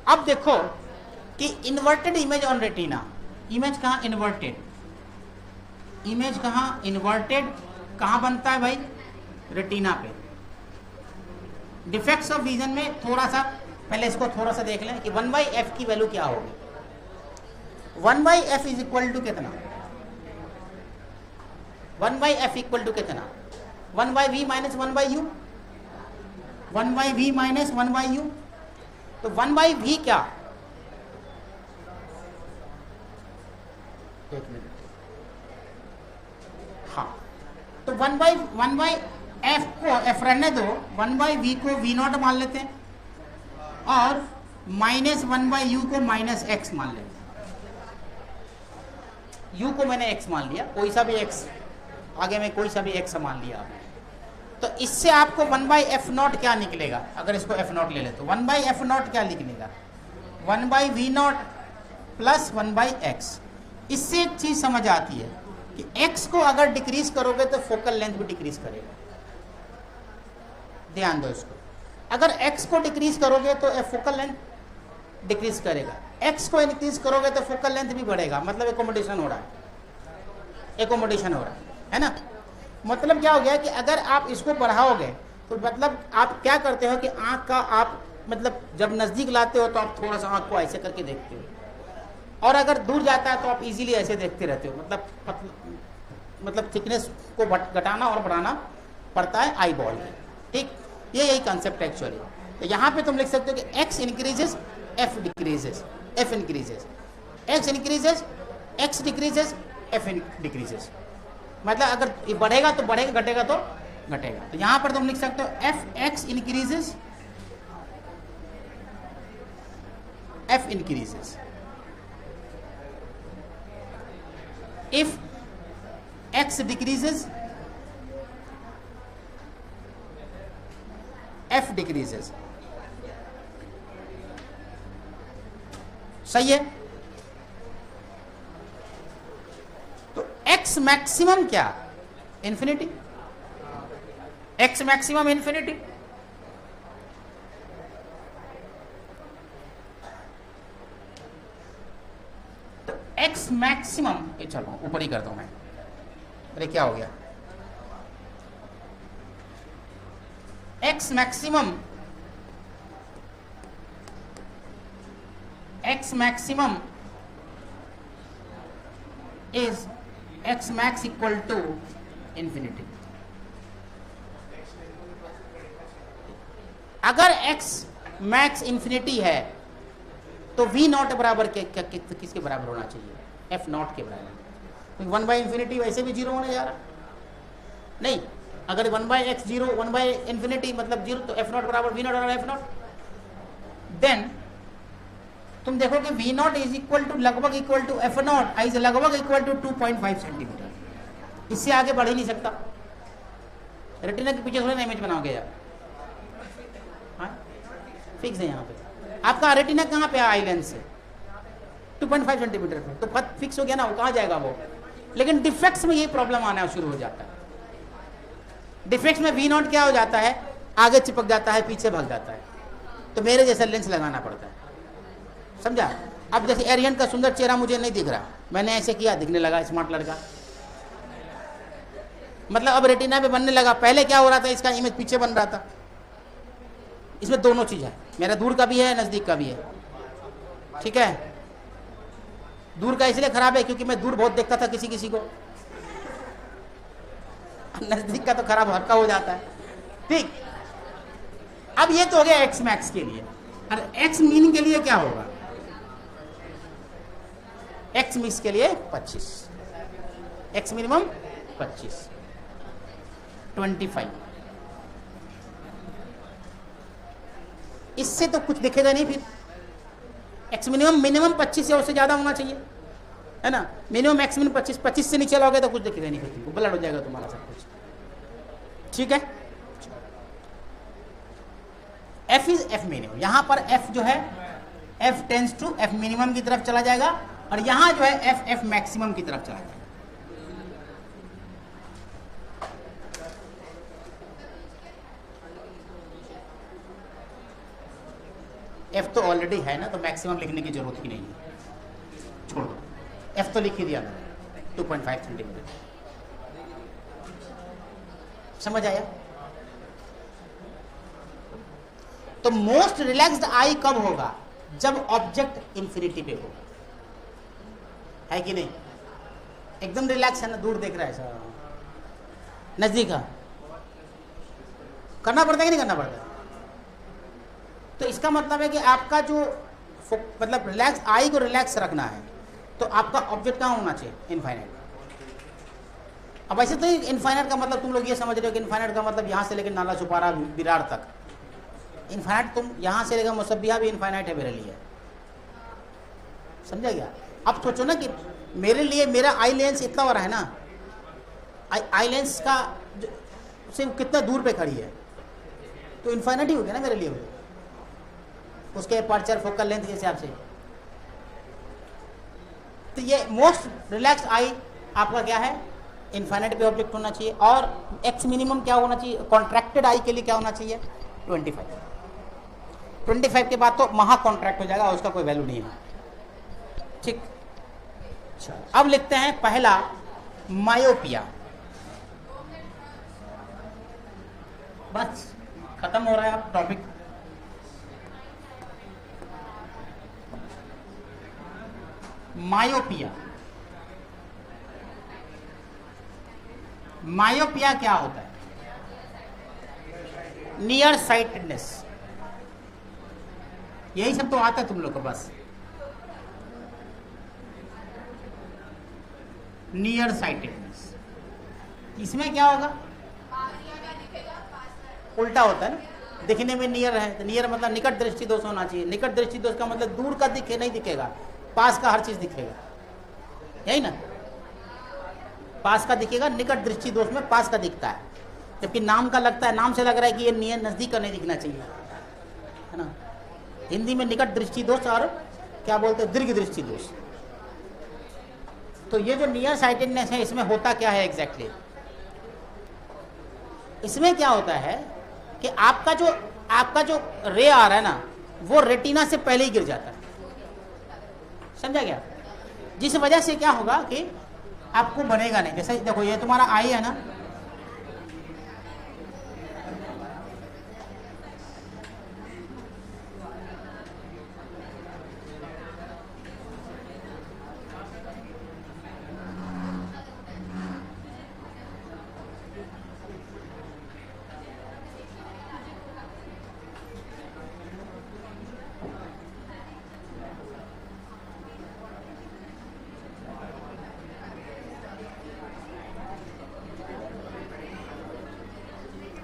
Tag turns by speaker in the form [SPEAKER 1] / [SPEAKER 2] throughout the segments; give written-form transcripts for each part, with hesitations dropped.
[SPEAKER 1] अब देखो कि inverted image on retina, image कहाँ इन्वर्टेड, इमेज कहाँ इन्वर्टेड, कहाँ बनता है भाई, रेटिना पे। डिफेक्ट्स ऑफ विजन में थोड़ा सा पहले इसको थोड़ा सा देख लें कि 1/f की वैल्यू क्या होगी। 1/f इज इक्वल टू कितना, 1/f इक्वल टू कितना, 1/v minus 1/u, 1/v minus 1/u। तो 1/v क्या, एक मिनट, हाँ, तो 1/f को f रहने दो, 1/v को v0 मान लेते हैं और माइनस 1/u को माइनस x मान लेते हैं। u को मैंने x मान लिया, कोई सा भी x, आगे में कोई सा भी x मान लिया आपने। तो इससे आपको 1/f0 क्या निकलेगा, अगर इसको f0 ले ले तो 1/f0 क्या निकलेगा, 1/v0 प्लस 1/x। इससे एक चीज समझ आती है कि x को अगर डिक्रीज करोगे तो फोकल लेंथ भी डिक्रीज करेगा, ध्यान दो इसको। अगर x को डिक्रीज करोगे तो फोकल लेंथ डिक्रीज करेगा, x को इंक्रीज करोगे तो फोकल लेंथ भी बढ़ेगा, मतलब एकोमोडेशन हो रहा है, एकोमोडेशन हो रहा है ना। मतलब क्या हो गया कि अगर आप इसको बढ़ाओगे तो मतलब आप क्या करते हो कि आंख का आप मतलब जब नज़दीक लाते हो तो आप थोड़ा सा आंख को ऐसे करके देखते हो, और अगर दूर जाता है तो आप इजीली ऐसे देखते रहते हो, मतलब थिकनेस को घटाना और बढ़ाना पड़ता है आई बॉल में, ठीक। ये यही कंसेप्ट है एक्चुअली। तो यहाँ पे तुम लिख सकते हो कि x increases f decreases, f increases, x increases, x decreases, f decreases. मतलब अगर ये बढ़ेगा तो बढ़ेगा, घटेगा तो घटेगा। तो यहाँ पर तुम लिख सकते हो f(x) increases, f increases, if x decreases, f decreases। सही है। तो x मैक्सिमम क्या, इंफिनिटी, x मैक्सिमम इंफिनिटी। तो x मैक्सिमम, चलो ऊपर ही करता हूं मैं, अरे क्या हो गया, x maximum, x maximum is x max equal to infinity। अगर x max infinity है तो v0 बराबर किसके बराबर होना चाहिए, f0 के बराबर, क्योंकि 1/infinity वैसे भी 0 होने जा रहा नहीं। अगर 1/x 0, 1/infinity मतलब 0, तो f0 बराबर v0 और f0। देन तुम देखो कि v0 इज इक्वल टू लगभग इक्वल टू f0 इज लगभग इक्वल टू 2.5 सेंटीमीटर, इससे आगे बढ़ ही नहीं सकता। रेटिना के पीछे थोड़ा ना इमेज बनाओगे यार, हाँ फिक्स है यहाँ पे आपका रेटिना, कहाँ पे है आई लेंस से 2.5 सेंटीमीटर पे, तो फिक्स हो गया ना, वो कहाँ जाएगा वो। लेकिन डिफेक्ट्स में ये प्रॉब्लम आना शुरू हो जाता है। डिफेक्ट्स में v0 क्या हो जाता है, आगे चिपक जाता है, पीछे भाग जाता है, तो मेरे जैसा लेंस लगाना पड़ता है, समझा। अब जैसे एरियन का सुंदर चेहरा मुझे नहीं दिख रहा, मैंने ऐसे किया, दिखने लगा स्मार्ट लड़का, मतलब अब रेटिना पे बनने लगा। पहले क्या हो रहा था, इसका इमेज पीछे बन रहा था। इसमें दोनों चीज है, मेरा दूर का भी है, नजदीक का भी है, ठीक है। दूर का इसलिए खराब है क्योंकि मैं दूर बहुत देखता था किसी किसी को, नजदीक का तो खराब हल्का हो जाता है, ठीक। अब ये तो हो गया x मैक्स के लिए, और x मीन के लिए क्या होगा, x मिक्स के लिए 25, x मिनिमम 25, 25। इससे तो कुछ दिखेगा नहीं फिर, x मिनिमम 25 से उससे ज्यादा होना चाहिए, है ना। मिनिमम x मिनिमम 25 से नीचे लाओगे तो कुछ दिखेगा नहीं, फिर तुमको ब्लड हो जाएगा तुम्हारा सब कुछ, ठीक है। f इज f मिनिमम, यहां पर f जो है f tends to f minimum की तरफ चला जाएगा, और यहां जो है f मैक्सिमम की तरफ चला जाएगा। एफ तो ऑलरेडी है ना, तो मैक्सिमम लिखने की जरूरत ही नहीं है, छोड़ दो, एफ तो लिख ही दिया मैंने 2.5 सेंटीमीटर। समझ आया? तो मोस्ट रिलैक्स्ड आई कब होगा? जब ऑब्जेक्ट इंफिनिटी पे होगा, है कि नहीं? एकदम रिलैक्स है ना, दूर देख रहा है सर, नजदीक है, करना पड़ता है कि नहीं करना पड़ता? तो इसका मतलब है कि आपका जो मतलब रिलैक्स आई को रिलैक्स रखना है, तो आपका ऑब्जेक्ट कहाँ होना चाहिए? इनफाइनाइट। अब ऐसे तो इनफाइनाइट का मतलब तुम लोग ये समझ रहे हो कि इनफाइनाइट का मतलब यहाँ से लेकर नाला छुपारा विरार तक। इनफाइनाइट तुम यहाँ से लेकर मुसब्बिहा भी इनफाइनाइट है मेरे लिए, समझा गया? अब सोचो ना कि मेरे लिए मेरा आई लेंस इतना बड़ा है ना, आई लेंस का सिर्फ कितना दूर पे खड़ी है, तो इनफाइनाइट ही हो गया ना मेरे लिए वो, उसके अपर्चर फोकल लेंथ के हिसाब से। तो ये मोस्ट रिलैक्स आई आपका क्या है? इनफाइनाइट पे ऑब्जेक्ट होना चाहिए। और एक्स मिनिमम क्या होना चाहिए? कॉन्ट्रैक्टेड आई के लिए क्या होना चाहिए? 25 के बाद तो महा कॉन्ट्रैक्ट हो जाएगा, उसका कोई वैल्यू नहीं है, ठीक। अब लिखते हैं पहला मायोपिया। बस खत्म हो रहा है अब टॉपिक। मायोपिया, मायोपिया क्या होता है? नियर साइटेडनेस, यही सब तो आता है तुम लोग को बस। नियर साइटेडनेस, इसमें क्या होगा? उल्टा होता है ना, दिखने में नियर है तो नियर मतलब निकट दृष्टि दोष होना चाहिए। निकट दृष्टि दोष का मतलब दूर का दिखे नहीं दिखेगा, पास का हर चीज दिखेगा, यही ना? पास का दिखेगा, निकट दृष्टि दोष में पास का दिखता है, जबकि नाम का लगता है, नाम से लग रहा है कि ये नियर नजदीक का नहीं दिखना चाहिए, है ना? हिंदी में निकट दृष्टि दोष और क्या बोलते हैं? दीर्घ दृष्टि दोष। तो ये जो नियर साइटेडनेस है, इसमें होता क्या है एग्जैक्टली? इसमें क्या होता है कि आपका जो रे आ रहा है ना, वो रेटिना से पहले ही गिर जाता है, समझा गया? जिस वजह से क्या होगा कि आपको बनेगा नहीं। जैसे देखो ये तुम्हारा आई है ना,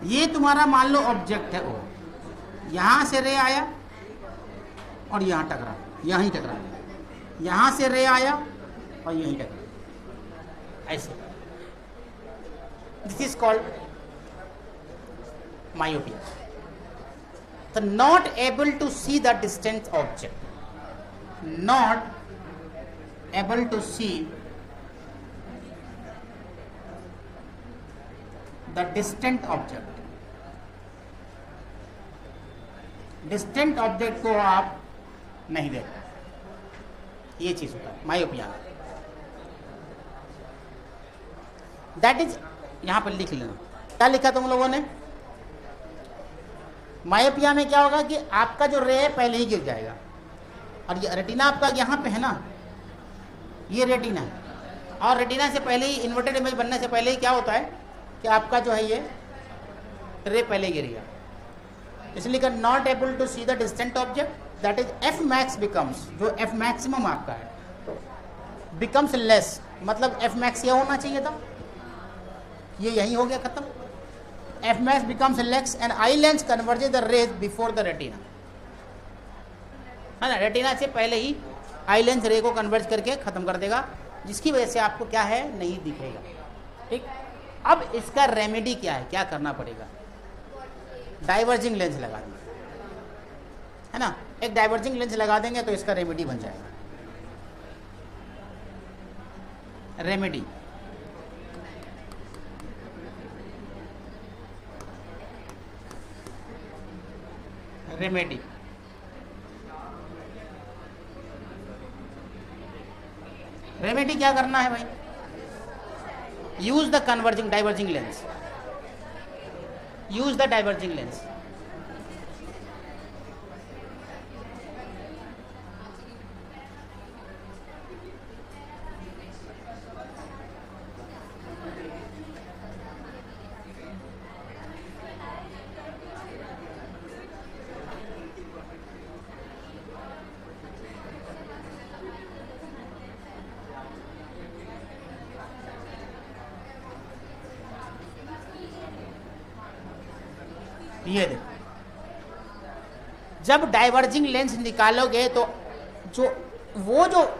[SPEAKER 1] ये तुम्हारा मान लो ऑब्जेक्ट है, वो यहां से रे आया और यहां टकरा, यहीं टकरा, यहां से रे आया और यहीं टकरा, ऐसे। This is called myopia. तो not able to see the distant object, not able to see the distant object. Distant object को आप नहीं देखते, ये चीज होता है मायोपिया। दैट इज, यहां पर लिख लेना क्या लिखा तुम लोगों ने? मायोपिया में क्या होगा कि आपका जो रे है पहले ही गिर जाएगा, और ये रेटिना आपका यहाँ पे है ना, ये रेटिना है, और रेटिना से पहले ही इन्वर्टेड इमेज बनने से पहले ही क्या होता है कि आपका जो है ये रे पहले गिर गया, इसलिए कि not able to see the distant object, that is F max becomes, जो एफ मैक्सिमम आपका है बिकम्स लेस, मतलब एफ मैक्स यह होना चाहिए था, ये यही हो गया खत्म। F max becomes less and eye lens converges the rays before the retina, है ना? रेटिना से पहले ही आई लेंस रे को कन्वर्ज करके खत्म कर देगा, जिसकी वजह से आपको क्या है, नहीं दिखेगा, ठीक। अब इसका रेमेडी क्या है, क्या करना पड़ेगा? डाइवर्जिंग लेंस लगा देंगे, है ना? एक डाइवर्जिंग लेंस लगा देंगे तो इसका रेमेडी बन जाएगा। रेमेडी, रेमेडी रेमेडी क्या करना है भाई? Use the converging diverging lens, use the diverging lens. ये देखो, जब डाइवर्जिंग लेंस निकालोगे तो जो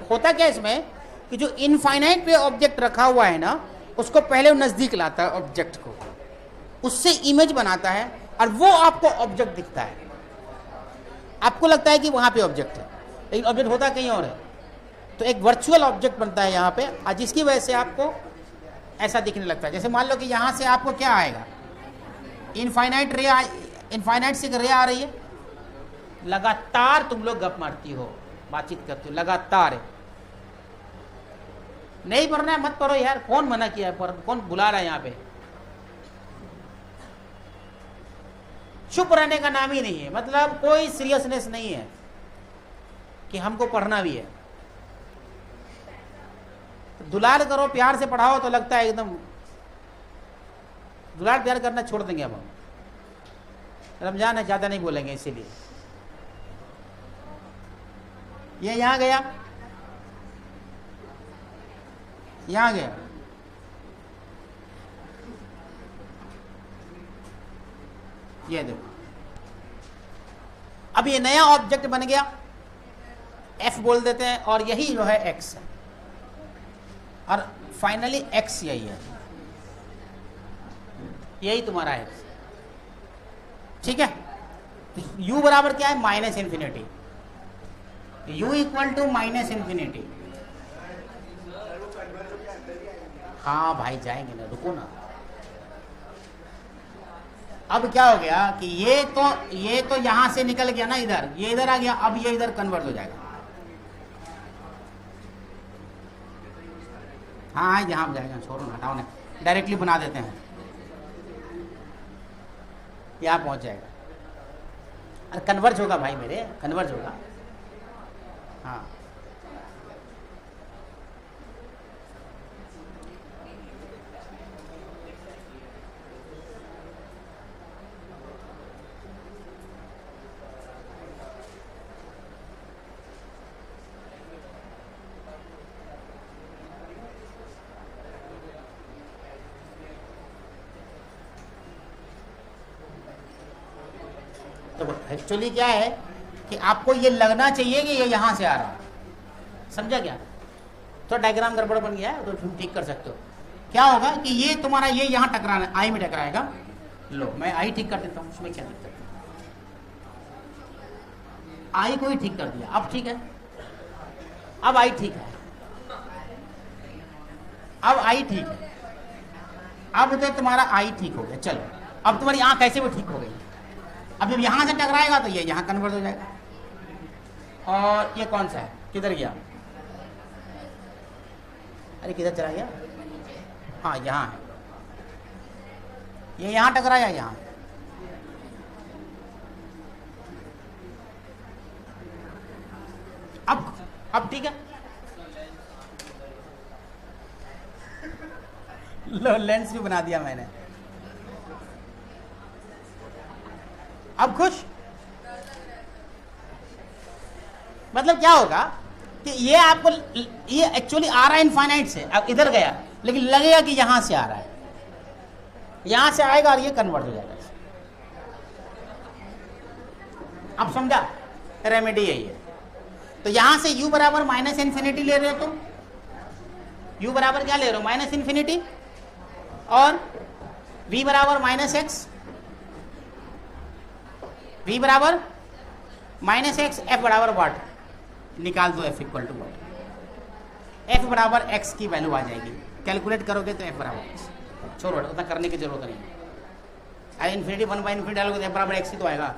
[SPEAKER 1] होता क्या इसमें कि जो इनफाइनाइट पे ऑब्जेक्ट रखा हुआ है ना, उसको पहले नजदीक लाता है ऑब्जेक्ट को, उससे इमेज बनाता है और वो आपको ऑब्जेक्ट दिखता है। आपको लगता है कि वहां पे ऑब्जेक्ट है, लेकिन ऑब्जेक्ट होता कहीं और है। तो एक वर्चुअल ऑब्जेक्ट बनता है यहाँ पे, और जिसकी वजह से आपको ऐसा दिखने लगता है। जैसे मान लो कि यहाँ से आपको क्या आएगा, इनफाइनाइट से रे आ रही है, लगातार तुम लोग गप मारती हो, बातचीत करती हो लगातार है। नहीं पढ़ना है मत पढ़ो यार, कौन मना किया है, कौन बुला रहा है यहाँ पे? चुप रहने का नाम ही नहीं है, मतलब कोई सीरियसनेस नहीं है कि हमको पढ़ना भी है। तो दुलार करो, प्यार से पढ़ाओ तो लगता है एकदम दुलार प्यार करना छोड़ देंगे अब हम। रमजान है, ज्यादा नहीं बोलेंगे इसीलिए। ये यहां गया, यहां गया, ये देखो, अब ये नया ऑब्जेक्ट बन गया, एफ बोल देते हैं, और यही जो है एक्स है, और फाइनली एक्स यही है, यही तुम्हारा एक्स। ठीक है, u बराबर क्या है? Minus infinity. u equal to minus infinity. हाँ भाई जाएंगे ना, रुको ना। अब क्या हो गया कि ये तो यहां से निकल गया ना, इधर, ये इधर आ गया, अब ये इधर कन्वर्ट हो जाएगा। हाँ यहां जाएगा, छोड़ो ना, हटाओ ना, डायरेक्टली बना देते हैं, यहां पहुंच जाएगा। अरे कन्वर्ज होगा भाई मेरे, कन्वर्ज होगा। हाँ तो एक्चुअली क्या है कि आपको ये लगना चाहिए कि ये यहां से आ रहा है, समझा क्या? तो डायग्राम गड़बड़ बन गया है, तो तुम ठीक कर सकते हो। क्या होगा कि ये तुम्हारा ये यहां टकराना, आई में टकराएगा। लो मैं आई ठीक कर देता हूं, उसमें क्या दिक्कत है? आई को ही ठीक कर दिया, अब ठीक है, अब आई ठीक है, अब आई ठीक है, अब तो तुम्हारा आई ठीक हो गया। चलो अब तुम्हारी आंख ऐसे भी ठीक हो गई। अब जब यहां से टकराएगा तो ये यहां कन्वर्ट हो जाएगा। और ये कौन सा है, किधर गया? अरे किधर चला गया? हाँ यहां है, ये यहां टकराया, यहां। अब ठीक है, लो लेंस भी बना दिया मैंने। अब खुश? मतलब क्या होगा कि ये आपको, ये एक्चुअली आ रहा है इनफाइनाइट से, अब इधर गया, लेकिन लगेगा कि यहां से आ रहा है, यहां से आएगा और ये कन्वर्ट हो जाएगा। अब समझा? रेमेडी यही है। तो यहां से u बराबर माइनस इन्फिनिटी ले रहे हो तुम, u बराबर क्या ले रहे हो? माइनस इन्फिनिटी, और v बराबर माइनस एक्स, v बराबर माइनस एक्स, f बराबर वाट निकाल दो, f equal to what. f बराबर x की वैल्यू आ जाएगी, कैलकुलेट करोगे तो f बराबर x। छोड़ो, उतना करने की जरूरत नहीं। अरे इन्फिनिटी 1 बाई इन्फिनिटी डालोगे तो f बराबर x ही तो आएगा।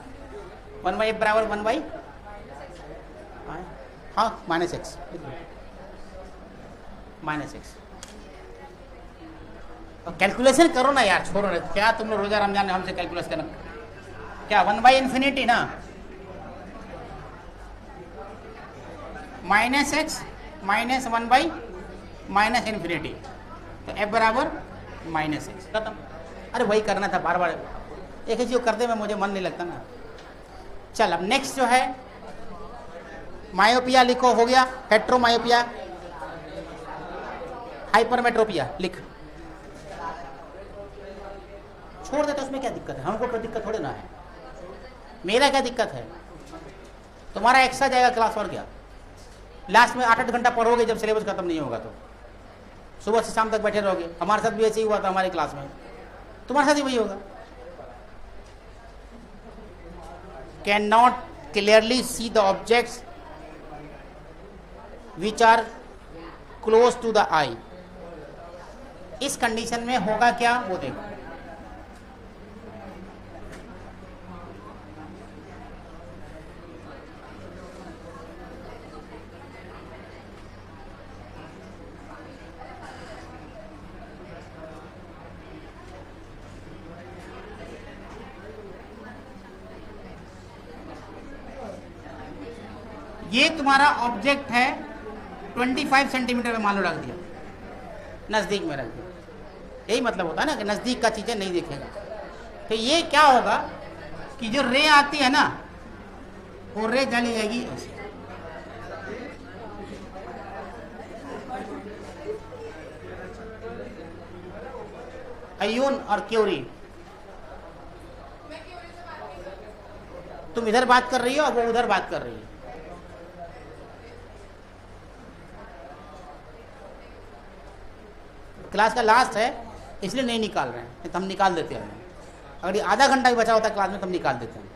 [SPEAKER 1] 1 बाई f बराबर 1 बाई, हाँ माइनस एक्स। -x। तो कैलकुलेशन करो ना यार, छोड़ो ना, क्या तुम लोग रोजा रमजान में हमसे कैलकुलेशन करना, क्या 1/∞ ना, -x -1/-∞, तो f बराबर -x, खत्म। अरे वही करना था, बार बार एक ही चीज करते में मुझे मन नहीं लगता ना। चल अब नेक्स्ट जो है मायोपिया लिखो, हो गया। हेट्रोमायोपिया, हाइपरमेट्रोपिया लिख, छोड़ दे तो उसमें क्या दिक्कत है, हमको कोई दिक्कत थोड़ी ना है। मेरा क्या दिक्कत है, तुम्हारा एक्स्ट्रा जाएगा क्लास, और क्या। लास्ट में 8-8 घंटा पढ़ोगे जब सिलेबस खत्म नहीं होगा तो, सुबह से शाम तक बैठे रहोगे। हमारे साथ भी ऐसे ही हुआ था हमारी क्लास में, तुम्हारे साथ ही वही होगा। Can not clearly see the objects which are close to the eye, इस कंडीशन में होगा क्या वो देखो। ये तुम्हारा ऑब्जेक्ट है 25 सेंटीमीटर में मान लो रख दिया, नज़दीक में रख दिया, यही मतलब होता है ना कि नज़दीक का चीज़ें नहीं देखेगा। तो ये क्या होगा कि जो रे आती है ना, वो रे चली जाएगी ऐसे, अयून और क्यूरी। तुम इधर बात कर रही हो और वो उधर बात कर रही है। क्लास का लास्ट है इसलिए नहीं निकाल रहे हैं, तो हम निकाल देते हैं। अगर ये आधा घंटा भी बचा होता है क्लास में तो हम निकाल देते हैं।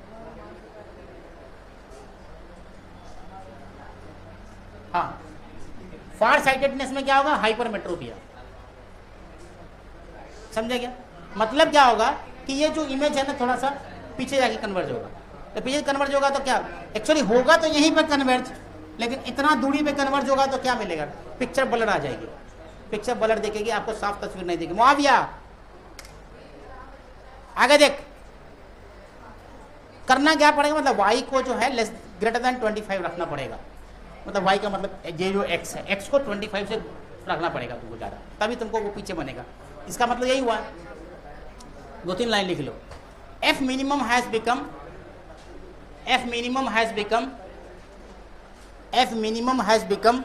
[SPEAKER 1] हाँ, फार साइटेडनेस में क्या होगा, हाइपरमेट्रोपिया। समझे क्या मतलब? क्या होगा कि ये जो इमेज है ना थोड़ा सा पीछे जाके कन्वर्ज होगा, तो पीछे कन्वर्ज होगा तो क्या एक्चुअली होगा, तो यहीं पर कन्वर्ज, लेकिन इतना दूरी पे कन्वर्ज होगा तो क्या मिलेगा, पिक्चर ब्लर आ जाएगी। पिक्चर ब्लर देखेगी, आपको साफ तस्वीर नहीं देगी। मुआविया आगे देख, करना क्या पड़ेगा, मतलब y को जो है लेस ग्रेटर देन 25 रखना पड़ेगा। मतलब y का मतलब ये जो x है, x को 25 से रखना पड़ेगा तुमको ज़्यादा, तभी तुमको वो पीछे बनेगा। इसका मतलब यही हुआ। 2-3 लाइन लिख लो। f minimum has become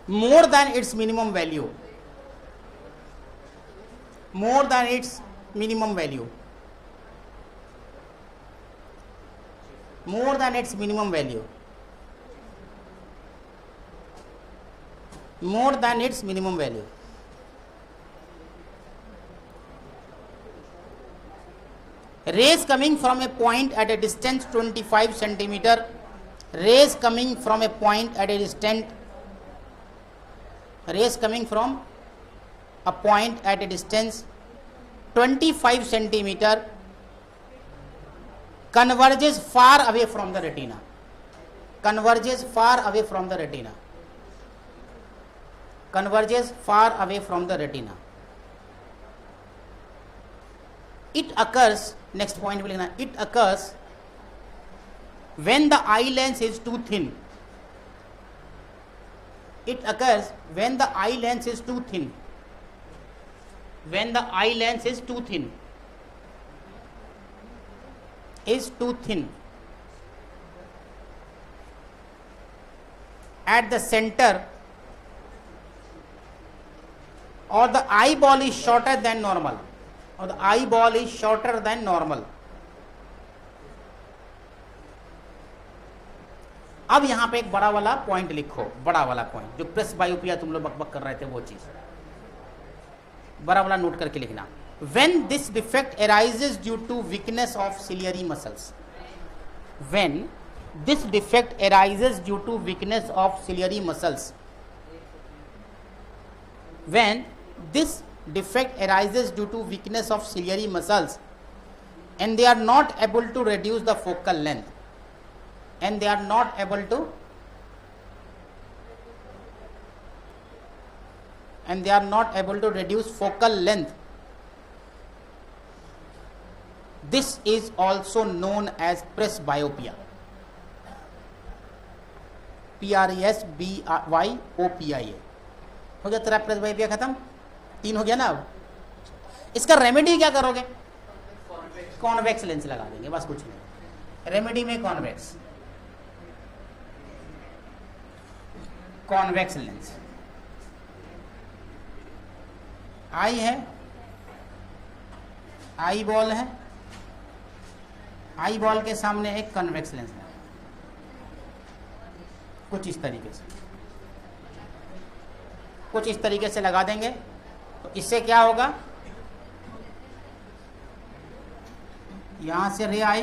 [SPEAKER 1] more than its minimum value, more than its minimum value, more than its minimum value, more than its minimum value। Rays coming from a point at a distance 25 centimeter, rays coming from a point at a distance, rays coming from a point at a distance 25 centimeter converges far away from the retina, converges far away from the retina, converges far away from the retina। It occurs, next point will लिखना, it occurs when the eye lens is too thin, it occurs when the eye lens is too thin, when the eye lens is too thin, is too thin at the center, or the eyeball is shorter than normal, or the eyeball is shorter than normal। अब यहां पे एक बड़ा वाला point लिखो, बड़ा वाला point जो प्रेस बायोपिया तुम लोग बकबक कर रहे थे वो चीज बड़ा वाला नोट करके लिखना। When this defect arises due to weakness of ciliary muscles, when this defect arises due to weakness of ciliary muscles, when this defect arises due to weakness of ciliary muscles and they are not able to reduce the focal length, and they are not able to and they are not able to reduce focal length, this is also known as presbyopia. PRESBYOPIA हो गया तेरा presbyopia खत्म, 3 हो गया ना। अब इसका remedy क्या करोगे? कॉन्वेक्स लेंस लगा देंगे, बस कुछ नहीं। रेमेडी में कॉन्वेक्स लेंस, आई है, आई बॉल है, आई बॉल के सामने एक कॉन्वेक्स लेंस है, कुछ इस तरीके से लगा देंगे। तो इससे क्या होगा, यहां से रे आई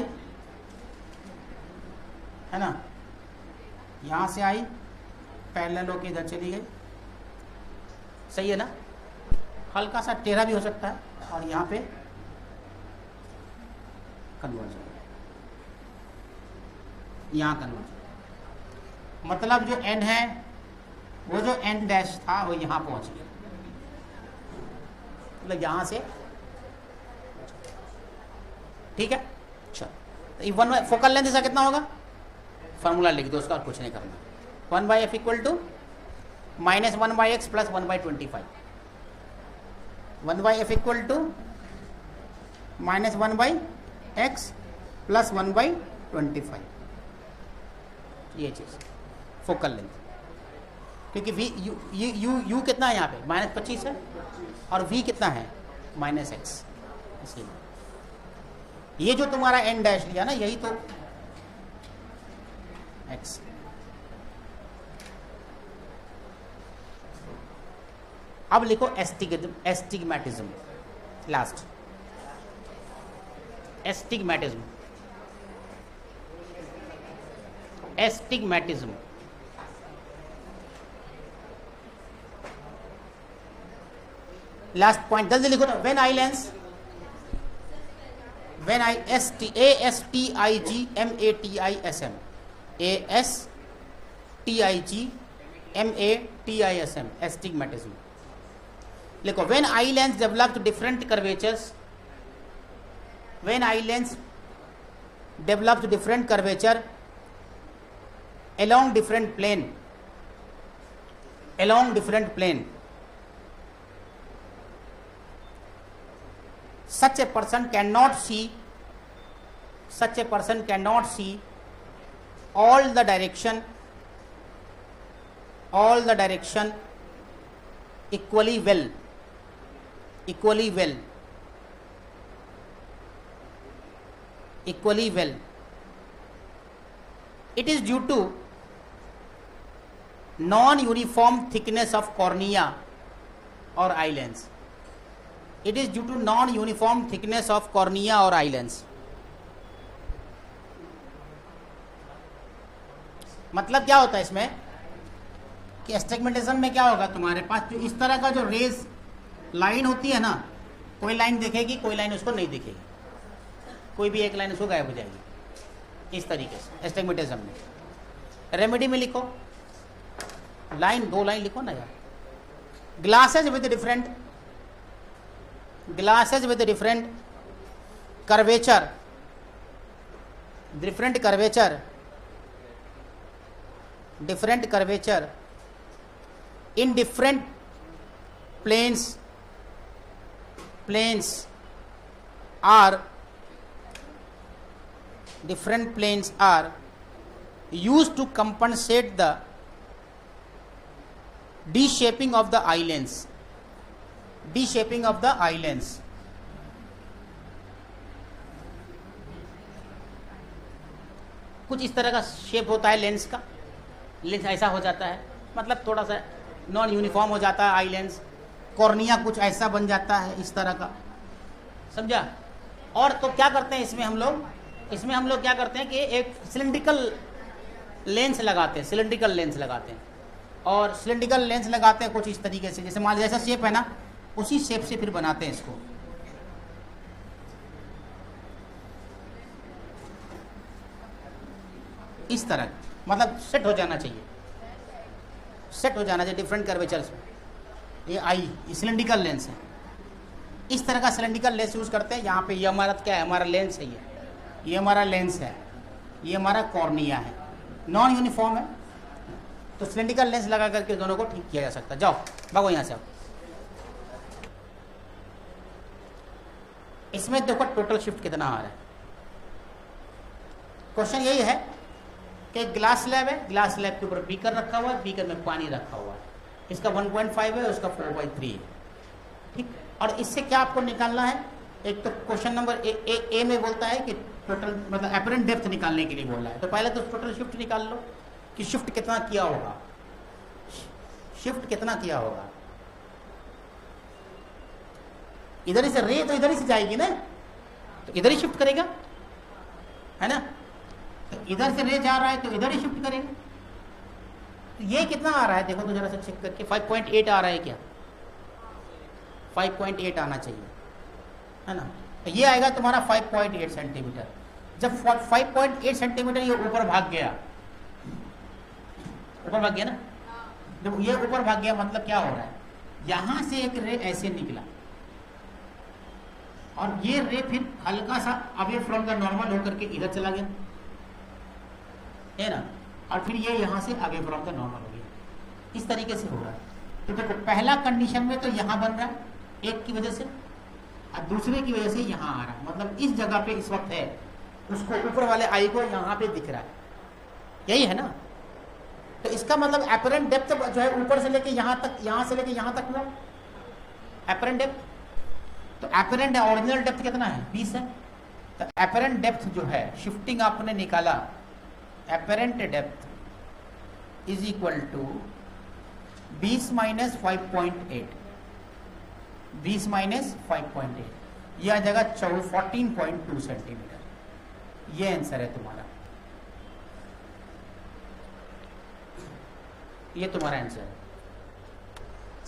[SPEAKER 1] है ना, यहां से आई पैरेलल होके इधर चली गई, सही है ना। हल्का सा टेढ़ा भी हो सकता है और यहाँ पे कन्वर्ज हो, यहाँ कन्वर्ज, मतलब जो एन है वो जो एन डैश था वो यहाँ पहुंच गया, मतलब यहाँ से, ठीक है। अच्छा, तो वन फोकल लेंथ इसका कितना होगा, फॉर्मूला लिख दो उसका, कुछ नहीं करना। 1/f equal to -1/x plus 1/25, 1/f equal to -1/x plus 1/25, ये चीज फोकल लेंथ। क्योंकि v u कितना है यहाँ पे, -25 है, और v कितना है, -x, इसलिए ये जो तुम्हारा n डैश लिया ना, यही तो x। अब लिखो astigmatism, last astigmatism, astigmatism last point जल्दी लिखो ना। When eye lens, when eye ASTIGMATISM, ASTIGMATISM, astigmatism लिखो। When eye lens developed different curvatures, when eye lens developed different curvature along different plane, along different plane, such a person cannot see, such a person cannot see all the direction equally well, equally well, equally well. It is due to non-uniform thickness of cornea or eye lens. It is due to non-uniform thickness of cornea or eye lens. मतलब क्या होता है इसमें कि astigmatism में क्या होगा, तुम्हारे पास जो इस तरह का जो रेज लाइन होती है ना, कोई लाइन दिखेगी, कोई लाइन उसको नहीं दिखेगी, कोई भी एक लाइन उसको गायब हो जाएगी, इस तरीके से एस्टिग्मेटिज्म में। रेमेडी में लिखो, लाइन, 2 लाइन लिखो ना यार। Glasses with different, glasses with different curvature, different curvature, different curvature in different planes, planes are, different planes are used to compensate the de-shaping of the eye lens, de-shaping of the eye lens. कुछ इस तरह का shape होता है lens का, lens ऐसा हो जाता है, मतलब थोड़ा सा नॉन यूनिफॉर्म हो जाता है आई लेंस, कॉर्निया कुछ ऐसा बन जाता है इस तरह का, समझा। और तो क्या करते हैं इसमें हम लोग क्या करते हैं कि एक सिलिंड्रिकल लेंस लगाते हैं, सिलिंड्रिकल लेंस लगाते हैं, और सिलिंड्रिकल लेंस लगाते हैं कुछ इस तरीके से, जैसे मान जैसा शेप है ना, उसी शेप से फिर बनाते हैं इसको। इस तरह मतलब सेट हो जाना चाहिए, सेट हो जाना चाहिए डिफरेंट कर्वेचर्स में। ये आई सिलेंड्रिकल लेंस है, इस तरह का सिलेंड्रिकल लेंस यूज़ करते हैं। यहाँ पे ये हमारा क्या है, हमारा लेंस है, ये हमारा लेंस है, ये हमारा कॉर्निया है, नॉन यूनिफॉर्म है, तो सिलेंड्रिकल लेंस लगा करके दोनों को ठीक किया जा सकता है। जाओ भागो यहाँ से आओ। इसमें देखो टोटल शिफ्ट कितना आ रहा है। क्वेश्चन यही है कि ग्लास स्लैब है, ग्लास स्लैब के ऊपर बीकर रखा हुआ है, बीकर में पानी रखा हुआ है, इसका 1.5 है, उसका 4/3 है, ठीक। और इससे क्या आपको निकालना है, एक तो क्वेश्चन नंबर ए में बोलता है कि टोटल मतलब एपरेंट डेप्थ निकालने के लिए बोल रहा है, तो पहले तो टोटल शिफ्ट निकाल लो कि शिफ्ट कितना किया होगा, शिफ्ट कितना किया होगा। इधर ही से रे तो इधर ही से जाएगी ना, तो इधर ही शिफ्ट करेगा, है ना। तो इधर से रे जा रहा है तो इधर ही शिफ्ट करेगा। तो ये कितना आ रहा है देखो तो जरा सा चेक करके, 5.8 आ रहा है क्या, 5.8 आना चाहिए, है ना। तो ये आएगा तुम्हारा 5.8 सेंटीमीटर। जब 5.8 सेंटीमीटर ये ऊपर भाग गया, ऊपर भाग गया ना, जब ये ऊपर भाग गया मतलब क्या हो रहा है, यहां से एक रे ऐसे निकला और ये रे फिर हल्का सा अवे फ्रॉम द नॉर्मल होकर के इधर चला गया, है ना, और फिर ये यहां से अवे फ्रॉम द नॉर्मल हो गया। इस तरीके से हो रहा है। तो देखो पहला कंडीशन में तो यहां बन रहा है एक की वजह से, और दूसरे की वजह से यहां आ रहा है, मतलब इस जगह पे इस वक्त है, उसको ऊपर वाले आई को यहां पे दिख रहा है, यही है ना। तो इसका मतलब एपरेंट डेप्थ जो है ऊपर से लेके यहां तक, यहां से लेके यहां तक हुआ एपरेंट डेप्थ। तो एपरेंट ओरिजिनल डेप्थ कितना है, 20 है। तो एपरेंट डेप्थ जो है, शिफ्टिंग आपने निकाला, apparent depth is equal to 20 minus 5.8, 20 minus 5.8, यह आ जाएगा 14.2 सेंटीमीटर। ये आंसर है तुम्हारा, ये तुम्हारा आंसर है।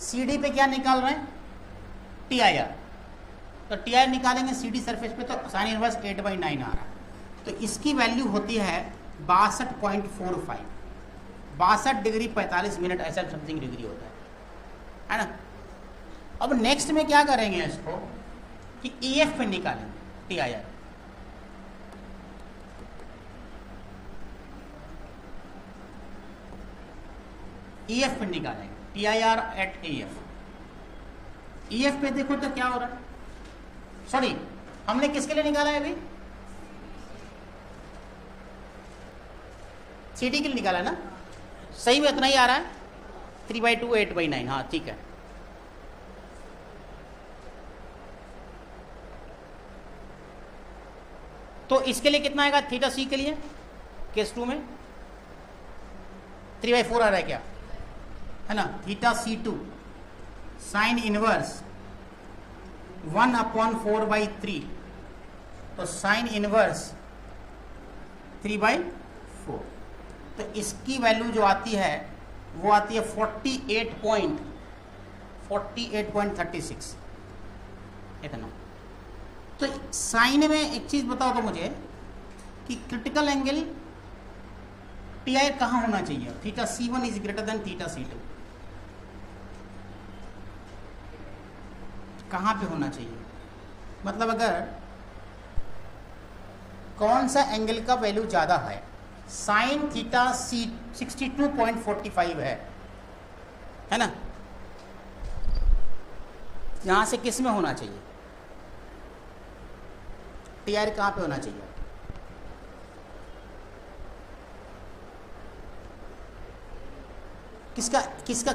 [SPEAKER 1] सीडी पे क्या निकाल रहे हैं, टीआईआर। तो टीआईआर निकालेंगे सीडी सरफेस पे, तो साइन इनवर्स 8/9 आ रहा है। तो इसकी वैल्यू होती है 62.45, 62 डिग्री 45 मिनट ऐसा समथिंग डिग्री होता है ना। अब नेक्स्ट में क्या करेंगे इसको कि ईएफ पे निकालेंगे टीआईआर। ईएफ पे निकालेंगे टीआईआर एट ईएफ। ईएफ पे देखो तो क्या हो रहा है, सॉरी हमने किसके लिए निकाला है अभी, सीडी के लिए निकाला ना, सही में इतना ही आ रहा है 3/2 8/9, हाँ ठीक है। तो इसके लिए कितना आएगा, थीटा सी के लिए केस 2 में 3/4 आ रहा है क्या, है ना। थीटा C2 साइन इनवर्स 1/4/3, तो साइन इनवर्स 3/4। तो इसकी वैल्यू जो आती है वो आती है 48.36 इतना। तो साइन में एक चीज बताओ तो मुझे कि क्रिटिकल एंगल टीआई कहाँ होना चाहिए, theta C1 is greater than theta C2, कहाँ पे होना चाहिए। मतलब अगर कौन सा एंगल का वैल्यू ज़्यादा है, साइन थीटा सी 62.45 है ना, यहाँ से किस में होना चाहिए, टीआर कहाँ पे होना चाहिए,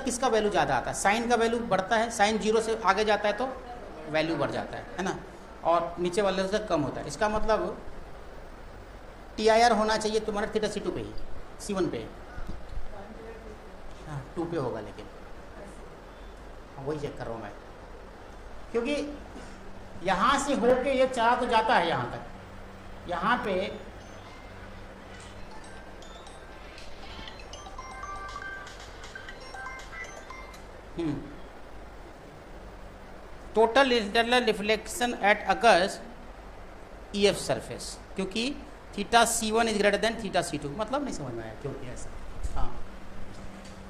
[SPEAKER 1] किसका वैल्यू ज़्यादा आता है। साइन का वैल्यू बढ़ता है, साइन 0 से आगे जाता है तो वैल्यू बढ़ जाता है ना, और नीचे वाले से कम होता है। इसका मतलब टीआईआर होना चाहिए तुम्हारा थीटा C2 पे ही, C1 पे, हाँ 2 पे होगा, लेकिन वही चेक कर रहा हूँ मैं, क्योंकि यहाँ से होके ये चला तो जाता है यहाँ तक, यहाँ पे total internal reflection at occurs EF surface, क्योंकि theta C1 is greater than theta C2, मतलब नहीं समझ में आया क्यों किया ऐसा। हाँ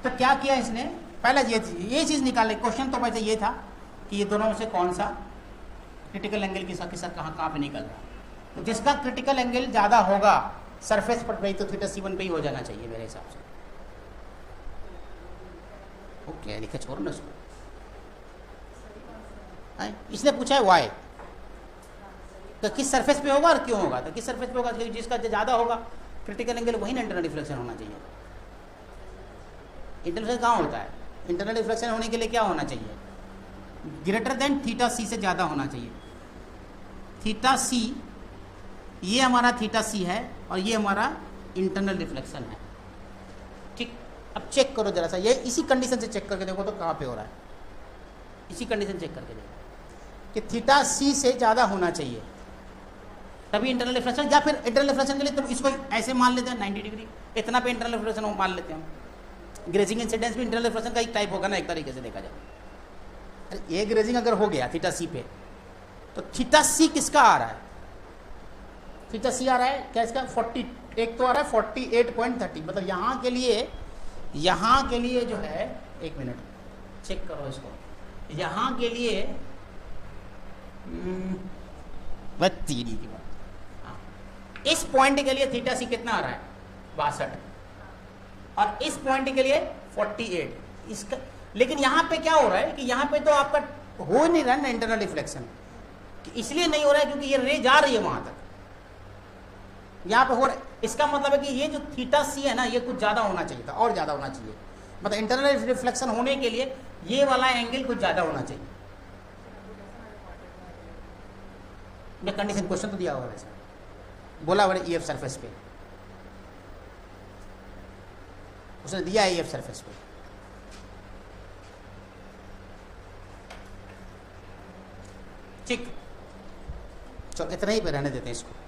[SPEAKER 1] तो क्या किया इसने, पहला ये चीज़ निकाले। क्वेश्चन तो वैसे ये था कि ये दोनों में से कौन सा क्रिटिकल एंगल के साथ कहाँ पे निकल रहा है। तो जिसका क्रिटिकल एंगल ज़्यादा होगा सरफेस पर भाई, तो थीटा C1 पे ही हो जाना चाहिए मेरे हिसाब से। ओके लिखा, छोड़ ना इसको। इसने पूछा है वाई, तो किस सरफेस पे होगा और क्यों होगा। तो किस सरफेस पे होगा, क्योंकि जिसका ज़्यादा होगा क्रिटिकल एंगल वही ना इंटरनल रिफ्लेक्शन होना चाहिए। इंटरनल रिफ्लेक्शन कहाँ होता है, इंटरनल रिफ्लेक्शन होने के लिए क्या होना चाहिए, ग्रेटर देन थीटा C से ज़्यादा होना चाहिए। थीटा C, ये हमारा थीटा C है और ये हमारा इंटरनल रिफ्लेक्शन है। ठीक, अब चेक करो जरा सा, ये इसी कंडीशन से चेक करके देखो तो कहाँ पे हो रहा है। इसी कंडीशन चेक करके देखो कि थीटा C से ज़्यादा होना चाहिए तभी इंटरनल रिफ्लेक्शन, या फिर इंटरनल रिफ्लेक्शन के लिए तो इसको ऐसे मान लेते हैं 90 डिग्री, इतना पे इंटरनल रिफ्लेक्शन मान लेते हैं हम। ग्रेजिंग इंसिडेंस भी इंटरनल रिफ्लेक्शन का एक टाइप होगा ना, एक तरीके से देखा जाए। अरे ये ग्रेजिंग अगर हो गया थीटा C पे, तो थीटा C किसका आ रहा है, थीटा C आ रहा है क्या इसका 40, एक तो आ रहा है 48.30, मतलब यहाँ के लिए जो है, एक मिनट चेक करो इसको, यहाँ के लिए बत्तीस की बात, इस पॉइंट के लिए थीटा C कितना आ रहा है 62, और इस पॉइंट के लिए 48 इसका। लेकिन यहाँ पे क्या हो रहा है कि यहाँ पे तो आपका हो नहीं रहा है ना इंटरनल रिफ्लेक्शन, इसलिए नहीं हो रहा है क्योंकि ये रे जा रही है वहां तक, यहाँ पे हो रहा है। इसका मतलब है कि ये जो थीटा C है ना, ये कुछ ज़्यादा होना चाहिए था, और ज़्यादा होना चाहिए, मतलब इंटरनल रिफ्लेक्शन होने के लिए ये वाला एंगल कुछ ज़्यादा होना चाहिए। ये कंडीशन क्वेश्चन तो दिया हुआ वैसे, बोला बड़े EF सरफेस पे, उसने दिया है EF सरफेस पे। ठीक, चलो इतना ही पे रहने देते हैं इसको।